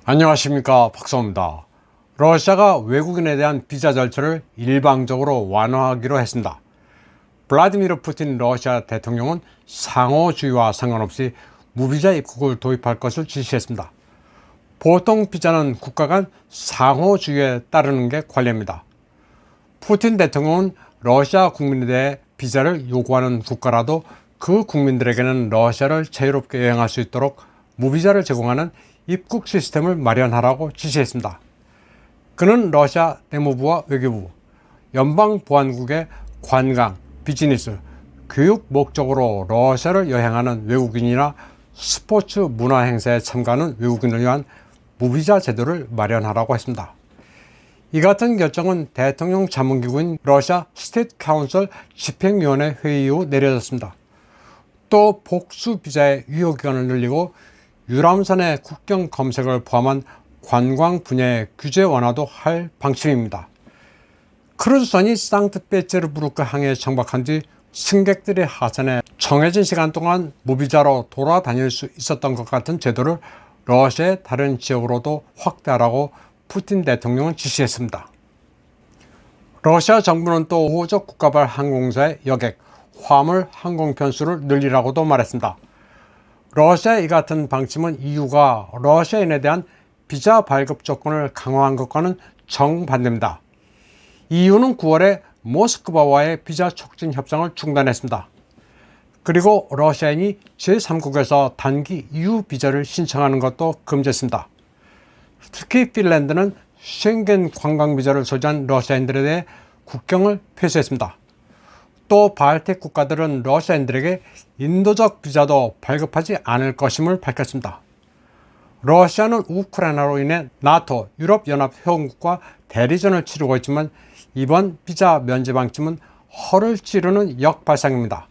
안녕하십니까, 박사입니다. 러시아가 외국인에 대한 비자 절차를 일방적으로 완화하기로 했습니다. 블라디미르 푸틴 러시아 대통령은 상호주의와 상관없이 무비자 입국을 도입할 것을 지시했습니다. 보통 비자는 국가 간 상호주의에 따르는 게 관례입니다. 푸틴 대통령은 러시아 국민에 대해 비자를 요구하는 국가라도 그 국민들에게는 러시아를 자유롭게 여행할 수 있도록 무비자를 제공하는 입국 시스템을 마련하라고 지시했습니다. 그는 러시아 내무부와 외교부, 연방보안국의 관광, 비즈니스, 교육 목적으로 러시아를 여행하는 외국인이나 스포츠 문화 행사에 참가하는 외국인을 위한 무비자 제도를 마련하라고 했습니다. 이 같은 결정은 대통령 자문기구인 러시아 스테이트 카운슬 집행위원회 회의 이후 내려졌습니다. 또 복수 비자의 유효기간을 늘리고 유람선의 국경 검색을 포함한 관광 분야의 규제 완화도 할 방침입니다. 크루즈선이 상트페테르부르크 항에 정박한 뒤 승객들의 하선에 정해진 시간 동안 무비자로 돌아다닐 수 있었던 것 같은 제도를 러시아의 다른 지역으로도 확대하라고 푸틴 대통령은 지시했습니다. 러시아 정부는 또 우호적 국가발 항공사의 여객, 화물 항공 편수를 늘리라고도 말했습니다. 러시아의 이 같은 방침은 EU가 러시아인에 대한 비자 발급 조건을 강화한 것과는 정반대입니다. EU는 9월에 모스크바와의 비자 촉진 협상을 중단했습니다. 그리고 러시아인이 제3국에서 단기 EU 비자를 신청하는 것도 금지했습니다. 특히 핀란드는 쉥겐 관광 비자를 소지한 러시아인들에 대해 국경을 폐쇄했습니다. 또 발틱 국가들은 러시아인들에게 인도적 비자도 발급하지 않을 것임을 밝혔습니다. 러시아는 우크라이나로 인해 나토, 유럽연합 회원국과 대리전을 치르고 있지만 이번 비자 면제 방침은 허를 찌르는 역발상입니다.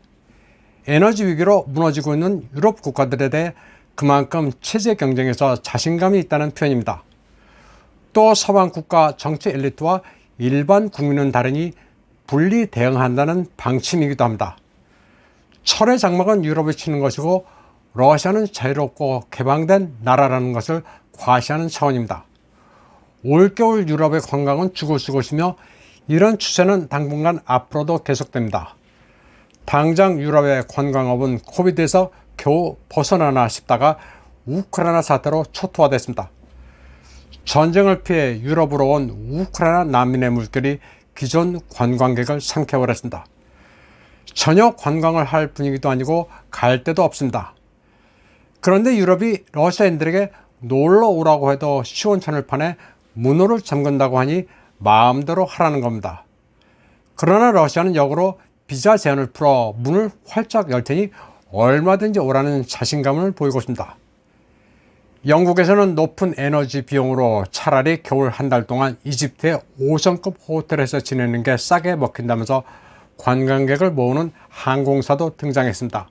에너지 위기로 무너지고 있는 유럽 국가들에 대해 그만큼 체제 경쟁에서 자신감이 있다는 표현입니다. 또 서방 국가 정치 엘리트와 일반 국민은 다르니 분리 대응한다는 방침이기도 합니다. 철의 장막은 유럽에 치는 것이고 러시아는 자유롭고 개방된 나라라는 것을 과시하는 차원입니다. 올겨울 유럽의 관광은 죽을 것이며 이런 추세는 당분간 앞으로도 계속됩니다. 당장 유럽의 관광업은 코비드에서 겨우 벗어나나 싶다가 우크라이나 사태로 초토화됐습니다. 전쟁을 피해 유럽으로 온 우크라이나 난민의 물결이 기존 관광객을 삼켜버렸습니다. 전혀 관광을 할 분위기도 아니고 갈 데도 없습니다. 그런데 유럽이 러시아인들에게 놀러 오라고 해도 시원찮을 판에 문호를 잠근다고 하니 마음대로 하라는 겁니다. 그러나 러시아는 역으로 비자 제한을 풀어 문을 활짝 열 테니 얼마든지 오라는 자신감을 보이고 있습니다. 영국에서는 높은 에너지 비용으로 차라리 겨울 한 달 동안 이집트의 5성급 호텔에서 지내는 게 싸게 먹힌다면서 관광객을 모으는 항공사도 등장했습니다.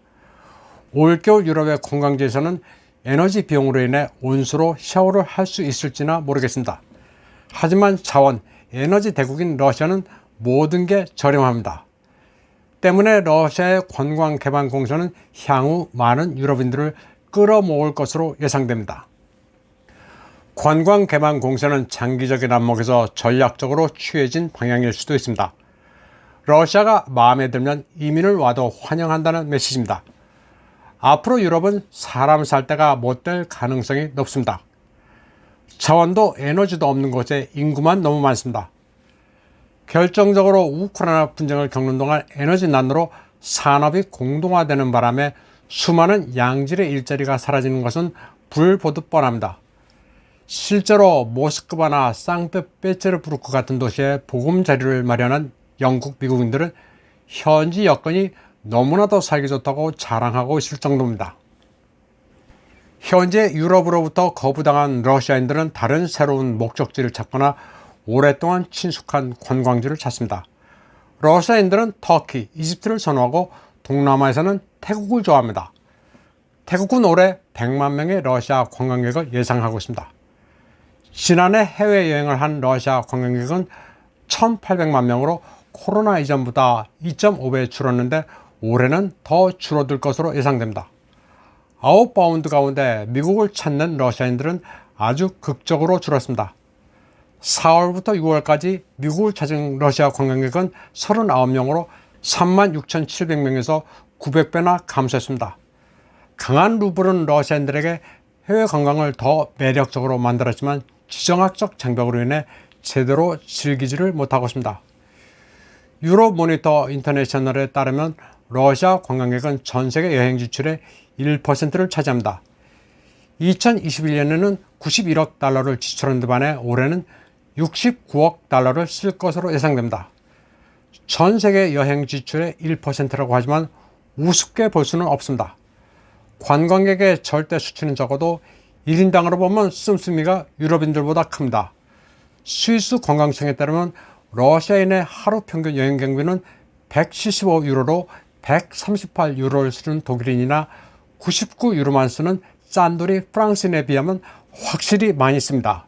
올겨울 유럽의 관광지에서는 에너지 비용으로 인해 온수로 샤워를 할 수 있을지나 모르겠습니다. 하지만 자원, 에너지 대국인 러시아는 모든 게 저렴합니다. 때문에 러시아의 관광 개방 공사는 향후 많은 유럽인들을 끌어모을 것으로 예상됩니다. 관광 개방 공사는 장기적인 안목에서 전략적으로 취해진 방향일 수도 있습니다. 러시아가 마음에 들면 이민을 와도 환영한다는 메시지입니다. 앞으로 유럽은 사람 살 데가 못 될 가능성이 높습니다. 자원도 에너지도 없는 곳에 인구만 너무 많습니다. 결정적으로 우크라이나 분쟁을 겪는 동안 에너지난으로 산업이 공동화되는 바람에 수많은 양질의 일자리가 사라지는 것은 불보듯 뻔합니다. 실제로 모스크바나 상트페테르부르크 같은 도시에 보금자리를 마련한 영국, 미국인들은 현지 여건이 너무나도 살기 좋다고 자랑하고 있을 정도입니다. 현재 유럽으로부터 거부당한 러시아인들은 다른 새로운 목적지를 찾거나 오랫동안 친숙한 관광지를 찾습니다. 러시아인들은 터키, 이집트를 선호하고 동남아에서는 태국을 좋아합니다. 태국은 올해 100만 명의 러시아 관광객을 예상하고 있습니다. 지난해 해외여행을 한 러시아 관광객은 1,800만 명으로 코로나 이전보다 2.5배 줄었는데 올해는 더 줄어들 것으로 예상됩니다. 아웃바운드 가운데 미국을 찾는 러시아인들은 아주 극적으로 줄었습니다. 4월부터 6월까지 미국을 찾은 러시아 관광객은 39명으로 36,700명에서 900배나 감소했습니다. 강한 루블은 러시아인들에게 해외 관광을 더 매력적으로 만들었지만 지정학적 장벽으로 인해 제대로 즐기지를 못하고 있습니다. 유로 모니터 인터내셔널에 따르면 러시아 관광객은 전세계 여행 지출의 1%를 차지합니다. 2021년에는 91억 달러를 지출한 데 반해 올해는 69억 달러를 쓸 것으로 예상됩니다. 전 세계 여행 지출의 1%라고 하지만 우습게 볼 수는 없습니다. 관광객의 절대 수치는 적어도 1인당으로 보면 씀씀이가 유럽인들보다 큽니다. 스위스 관광청에 따르면 러시아인의 하루 평균 여행 경비는 175유로로 138유로를 쓰는 독일인이나 99유로만 쓰는 짠돌이 프랑스인에 비하면 확실히 많이 씁니다.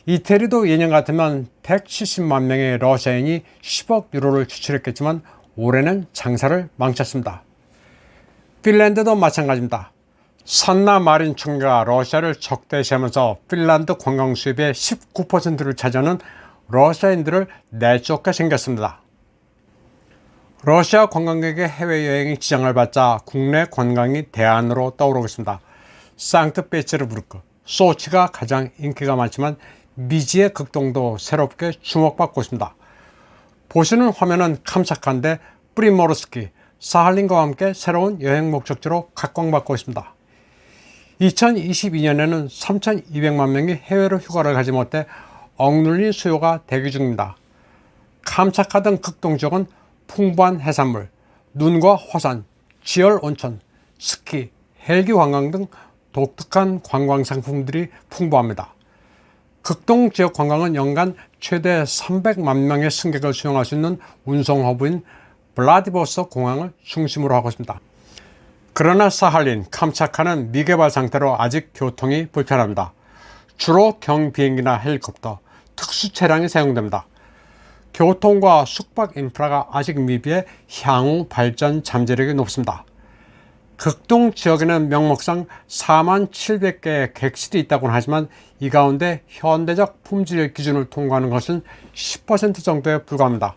이태리도 예년 같으면 170만 명의 러시아인이 10억 유로를 지출했겠지만 올해는 장사를 망쳤습니다. 핀란드도 마찬가지입니다. 산나 마린 총리가 러시아를 적대시하면서 핀란드 관광 수입의 19%를 차지하는 러시아인들을 내쫓게 생겼습니다. 러시아 관광객의 해외여행이 지장을 받자 국내 관광이 대안으로 떠오르고 있습니다. 상트페테르부르크, 소치가 가장 인기가 많지만 미지의 극동도 새롭게 주목받고 있습니다. 보시는 화면은 캄차카인데 프리모르스키, 사할린과 함께 새로운 여행 목적지로 각광받고 있습니다. 2022년에는 3,200만 명이 해외로 휴가를 가지 못해 억눌린 수요가 대기 중입니다. 캄차카 등 극동 지역은 풍부한 해산물, 눈과 화산, 지열 온천, 스키, 헬기 관광 등 독특한 관광 상품들이 풍부합니다. 극동 지역 관광은 연간 최대 300만 명의 승객을 수용할 수 있는 운송 허브인 블라디보스톡 공항을 중심으로 하고 있습니다. 그러나 사할린, 캄차카는 미개발 상태로 아직 교통이 불편합니다. 주로 경비행기나 헬리콥터, 특수 차량이 사용됩니다. 교통과 숙박 인프라가 아직 미비해 향후 발전 잠재력이 높습니다. 극동 지역에는 명목상 47,000개의 객실이 있다고는 하지만 이 가운데 현대적 품질 기준을 통과하는 것은 10% 정도에 불과합니다.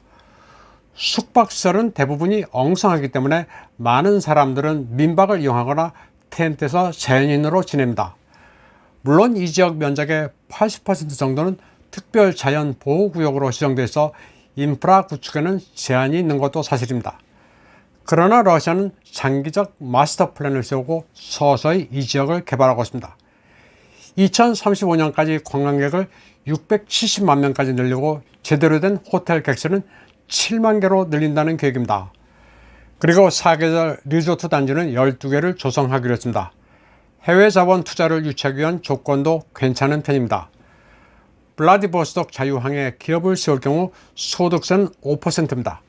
숙박시설은 대부분이 엉성하기 때문에 많은 사람들은 민박을 이용하거나 텐트에서 자연인으로 지냅니다. 물론 이 지역 면적의 80% 정도는 특별 자연 보호구역으로 지정돼 있어 인프라 구축에는 제한이 있는 것도 사실입니다. 그러나 러시아는 장기적 마스터 플랜을 세우고 서서히 이 지역을 개발하고 있습니다. 2035년까지 관광객을 670만 명까지 늘리고 제대로 된 호텔 객실은 7만 개로 늘린다는 계획입니다. 그리고 사계절 리조트 단지는 12개를 조성하기로 했습니다. 해외 자본 투자를 유치하기 위한 조건도 괜찮은 편입니다. 블라디보스톡 자유항에 기업을 세울 경우 소득세는 5%입니다.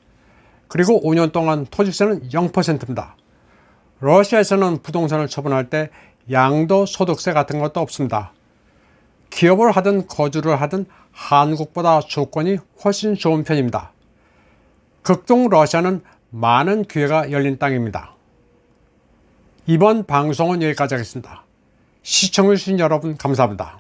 그리고 5년 동안 토지세는 0%입니다. 러시아에서는 부동산을 처분할 때 양도소득세 같은 것도 없습니다. 기업을 하든 거주를 하든 한국보다 조건이 훨씬 좋은 편입니다. 극동 러시아는 많은 기회가 열린 땅입니다. 이번 방송은 여기까지 하겠습니다. 시청해주신 여러분 감사합니다.